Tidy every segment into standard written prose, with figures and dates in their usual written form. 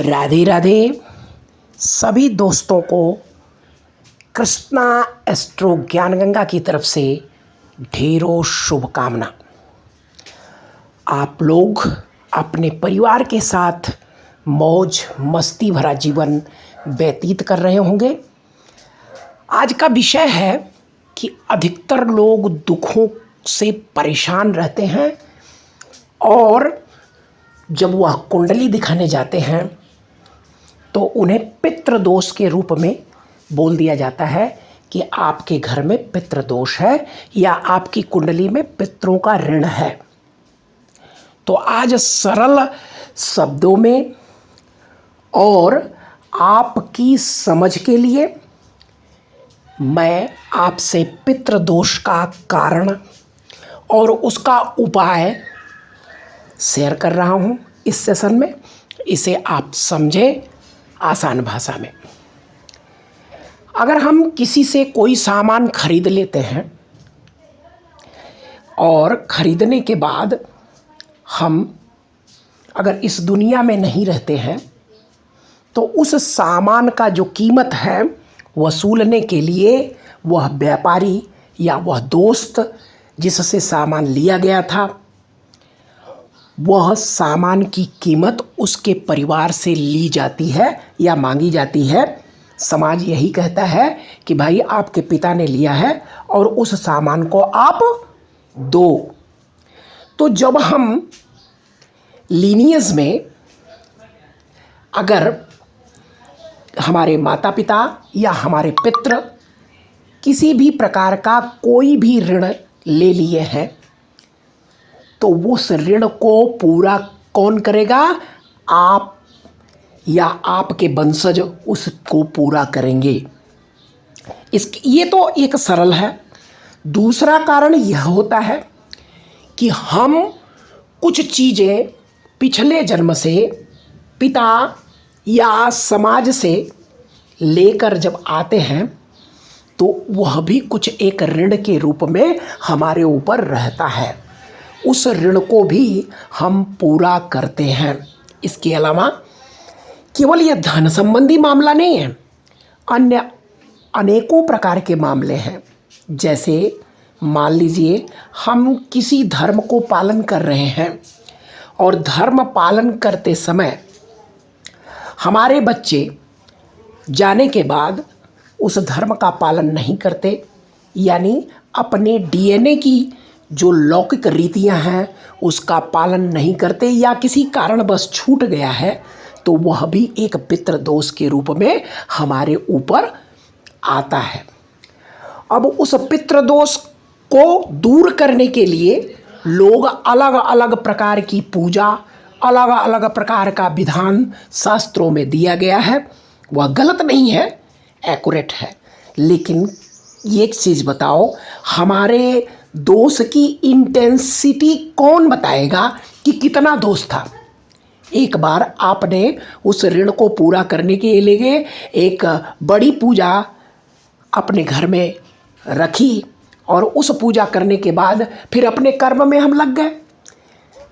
राधे राधे सभी दोस्तों को कृष्णा एस्ट्रो ज्ञान गंगा की तरफ से ढेरों शुभकामना। आप लोग अपने परिवार के साथ मौज मस्ती भरा जीवन व्यतीत कर रहे होंगे। आज का विषय है कि अधिकतर लोग दुखों से परेशान रहते हैं और जब वह कुंडली दिखाने जाते हैं तो उन्हें पितृ दोष के रूप में बोल दिया जाता है कि आपके घर में पितृ दोष है या आपकी कुंडली में पितरों का ऋण है। तो आज सरल शब्दों में और आपकी समझ के लिए मैं आपसे पितृ दोष का कारण और उसका उपाय शेयर कर रहा हूँ इस सेशन में। इसे आप समझें आसान भाषा में। अगर हम किसी से कोई सामान खरीद लेते हैं और खरीदने के बाद हम अगर इस दुनिया में नहीं रहते हैं तो उस सामान का जो कीमत है वसूलने के लिए वह व्यापारी या वह दोस्त जिससे सामान लिया गया था वह सामान की कीमत उसके परिवार से ली जाती है या मांगी जाती है। समाज यही कहता है कि भाई आपके पिता ने लिया है और उस सामान को आप दो। तो जब हम लीनियज में अगर हमारे माता पिता या हमारे पितृ किसी भी प्रकार का कोई भी ऋण ले लिए हैं तो उस ऋण को पूरा कौन करेगा? आप या आपके वंशज उसको पूरा करेंगे। ये तो एक सरल है। दूसरा कारण यह होता है कि हम कुछ चीज़ें पिछले जन्म से पिता या समाज से लेकर जब आते हैं तो वह भी कुछ एक ऋण के रूप में हमारे ऊपर रहता है। उस ऋण को भी हम पूरा करते हैं। इसके अलावा केवल यह धन संबंधी मामला नहीं है, अन्य अनेकों प्रकार के मामले हैं। जैसे मान लीजिए हम किसी धर्म को पालन कर रहे हैं और धर्म पालन करते समय हमारे बच्चे जाने के बाद उस धर्म का पालन नहीं करते, यानी अपने डीएनए की जो लौकिक रीतियां हैं उसका पालन नहीं करते या किसी कारणवश छूट गया है तो वह भी एक पितृ दोष के रूप में हमारे ऊपर आता है। अब उस पितृ दोष को दूर करने के लिए लोग अलग अलग प्रकार की पूजा, अलग अलग प्रकार का विधान शास्त्रों में दिया गया है। वह गलत नहीं है, एक्यूरेट है। लेकिन एक चीज़ बताओ, हमारे दोष की इंटेंसिटी कौन बताएगा कि कितना दोष था? एक बार आपने उस ऋण को पूरा करने के लिए एक बड़ी पूजा अपने घर में रखी और उस पूजा करने के बाद फिर अपने कर्म में हम लग गए।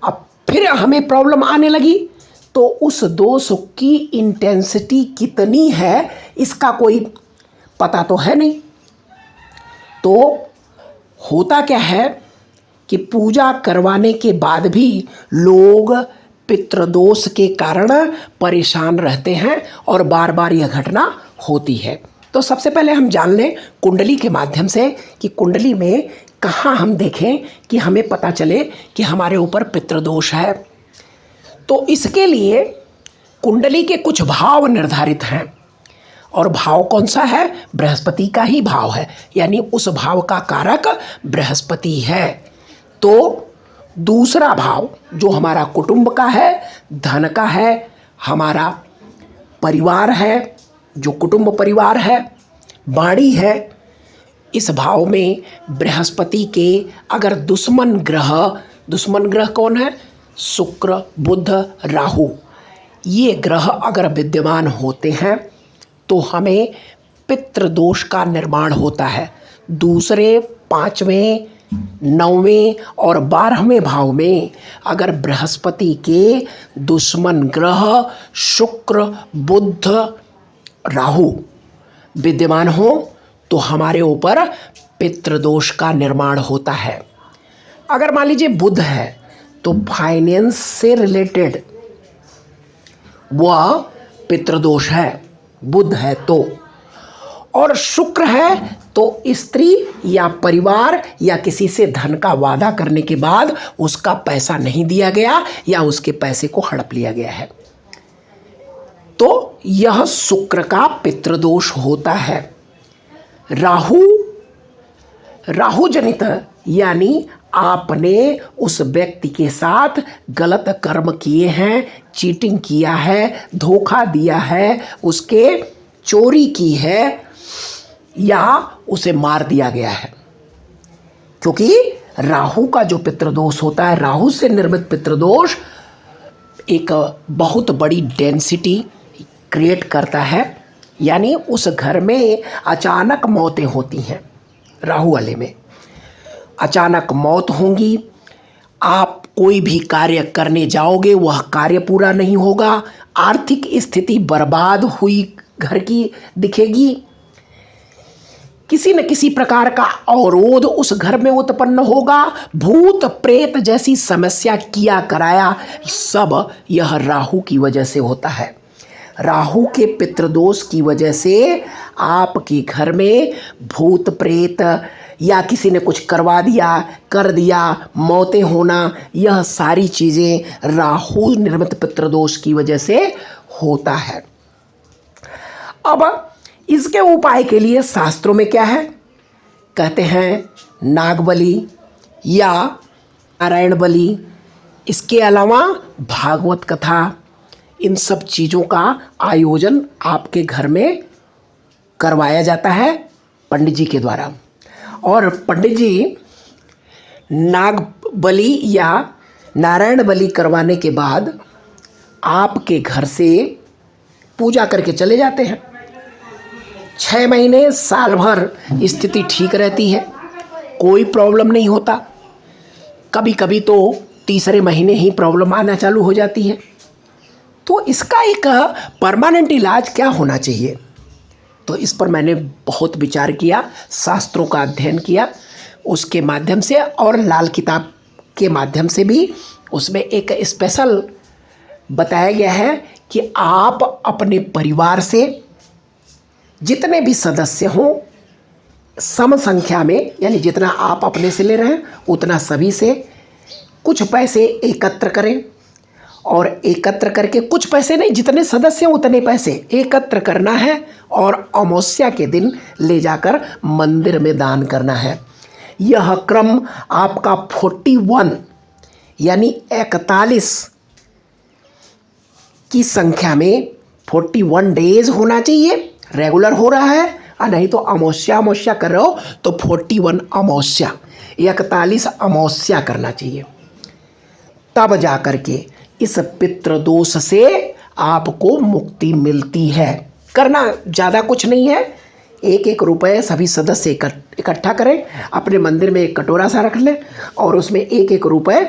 अब फिर हमें प्रॉब्लम आने लगी तो उस दोष की इंटेंसिटी कितनी है इसका कोई पता तो है नहीं। तो होता क्या है कि पूजा करवाने के बाद भी लोग पितृदोष के कारण परेशान रहते हैं और बार बार यह घटना होती है। तो सबसे पहले हम जान लें कुंडली के माध्यम से कि कुंडली में कहाँ हम देखें कि हमें पता चले कि हमारे ऊपर पितृदोष है। तो इसके लिए कुंडली के कुछ भाव निर्धारित हैं और भाव कौन सा है? बृहस्पति का ही भाव है, यानी उस भाव का कारक बृहस्पति है। तो दूसरा भाव जो हमारा कुटुंब का है, धन का है, हमारा परिवार है, जो कुटुंब परिवार है, वाणी है, इस भाव में बृहस्पति के अगर दुश्मन ग्रह कौन है? शुक्र, बुध, राहु, ये ग्रह अगर विद्यमान होते हैं तो हमें पितृदोष का निर्माण होता है। दूसरे, पांचवें, 9वें और 12वें भाव में अगर बृहस्पति के दुश्मन ग्रह शुक्र, बुध, राहु विद्यमान हो तो हमारे ऊपर पितृदोष का निर्माण होता है। अगर मान लीजिए बुध है तो फाइनेंस से रिलेटेड वह पितृदोष है, बुध है तो, और शुक्र है तो स्त्री या परिवार या किसी से धन का वादा करने के बाद उसका पैसा नहीं दिया गया या उसके पैसे को हड़प लिया गया है, तो यह शुक्र का पितृदोष होता है। राहु जनित यानी आपने उस व्यक्ति के साथ गलत कर्म किए हैं, चीटिंग किया है, धोखा दिया है, उसके चोरी की है या उसे मार दिया गया है। क्योंकि राहु का जो पितृदोष होता है, राहु से निर्मित पितृदोष एक बहुत बड़ी डेंसिटी क्रिएट करता है, यानी उस घर में अचानक मौतें होती हैं। राहु वाले में अचानक मौत होंगी, आप कोई भी कार्य करने जाओगे वह कार्य पूरा नहीं होगा, आर्थिक स्थिति बर्बाद हुई घर की दिखेगी, किसी न किसी प्रकार का अवरोध उस घर में उत्पन्न होगा, भूत प्रेत जैसी समस्या किया कराया सब यह राहु की वजह से होता है। राहु के पितृदोष की वजह से आपके घर में भूत प्रेत या किसी ने कुछ करवा दिया, कर दिया, मौतें होना, यह सारी चीज़ें राहु निर्मित पितृदोष की वजह से होता है। अब इसके उपाय के लिए शास्त्रों में क्या है, कहते हैं नागबली या नारायण बलि, इसके अलावा भागवत कथा, इन सब चीज़ों का आयोजन आपके घर में करवाया जाता है पंडित जी के द्वारा। और पंडित जी नाग बलि या नारायण बलि करवाने के बाद आपके घर से पूजा करके चले जाते हैं। 6 महीने साल भर स्थिति ठीक रहती है, कोई प्रॉब्लम नहीं होता। कभी कभी तो तीसरे महीने ही प्रॉब्लम आना चालू हो जाती है। तो इसका एक परमानेंट इलाज क्या होना चाहिए, तो इस पर मैंने बहुत विचार किया, शास्त्रों का अध्ययन किया, उसके माध्यम से और लाल किताब के माध्यम से भी उसमें एक स्पेशल बताया गया है कि आप अपने परिवार से जितने भी सदस्य हों सम संख्या में, यानी जितना आप अपने से ले रहे हैं उतना सभी से कुछ पैसे एकत्र करें, और एकत्र करके कुछ पैसे नहीं, जितने सदस्य हैं उतने पैसे एकत्र करना है और अमावस्या के दिन ले जाकर मंदिर में दान करना है। यह क्रम आपका 41 यानी 41 की संख्या में 41 डेज होना चाहिए, रेगुलर हो रहा है, और नहीं तो अमावस्या कर रहे हो तो 41 अमावस्या 41 अमावस्या करना चाहिए। तब जा कर के इस पितृदोष से आपको मुक्ति मिलती है। करना ज़्यादा कुछ नहीं है, 1-1 रुपये सभी सदस्य इकट्ठा करें, अपने मंदिर में एक कटोरा सा रख लें और उसमें 1-1 रुपये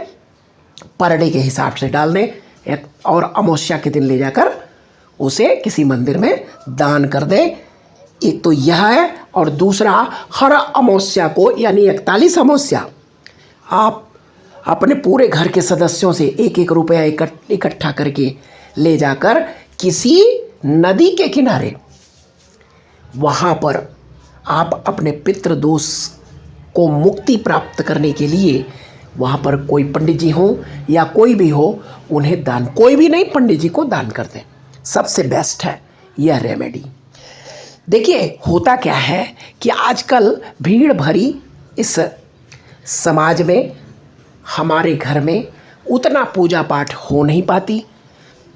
पर डे के हिसाब से डाल दें और अमावस्या के दिन ले जाकर उसे किसी मंदिर में दान कर दें। एक तो यह है, और दूसरा हर अमावस्या को यानी 41 अमावस्या आप अपने पूरे घर के सदस्यों से 1-1 रुपया इकट्ठा करके ले जाकर किसी नदी के किनारे वहाँ पर आप अपने पितृदोष को मुक्ति प्राप्त करने के लिए वहाँ पर कोई पंडित जी हो या कोई भी हो उन्हें दान, कोई भी नहीं पंडित जी को दान कर दें, सबसे बेस्ट है यह रेमेडी। देखिए होता क्या है कि आजकल भीड़ भरी इस समाज में हमारे घर में उतना पूजा पाठ हो नहीं पाती,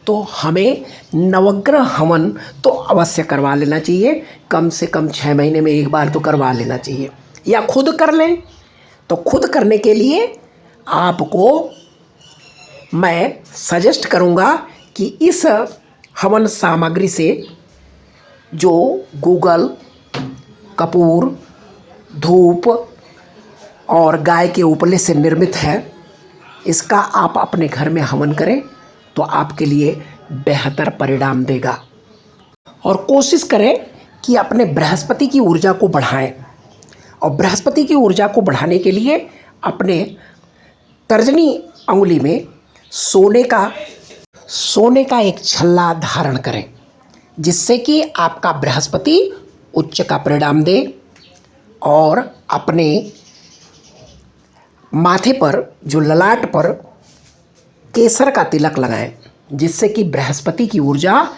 तो हमें नवग्रह हवन तो अवश्य करवा लेना चाहिए, कम से कम 6 महीने में एक बार तो करवा लेना चाहिए, या खुद कर लें। तो खुद करने के लिए आपको मैं सजेस्ट करूँगा कि इस हवन सामग्री से जो गूगल, कपूर, धूप, और गाय के उपले से निर्मित है। इसका आप अपने घर में हवन करें तो आपके लिए बेहतर परिणाम देगा। और कोशिश करें कि अपने बृहस्पति की ऊर्जा को बढ़ाएं। और बृहस्पति की ऊर्जा को बढ़ाने के लिए अपने तर्जनी अंगुली में सोने का एक छल्ला धारण करें, जिससे कि आपका बृहस्पति उच्च का परिणाम दे। और अपने माथे पर जो ललाट पर केसर का तिलक लगाएं, जिससे कि बृहस्पति की ऊर्जा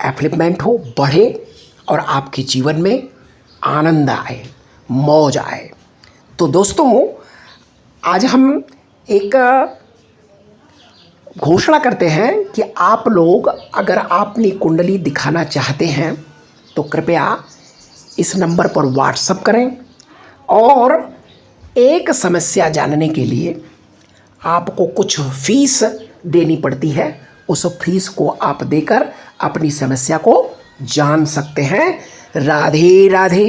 एफ्लिपमेंट हो, बढ़े और आपके जीवन में आनंद आए, मौज आए। तो दोस्तों, आज हम एक घोषणा करते हैं कि आप लोग अगर अपनी कुंडली दिखाना चाहते हैं तो कृपया इस नंबर पर व्हाट्सएप करें। और एक समस्या जानने के लिए आपको कुछ फीस देनी पड़ती है। उस फीस को आप देकर अपनी समस्या को जान सकते हैं। राधे राधे।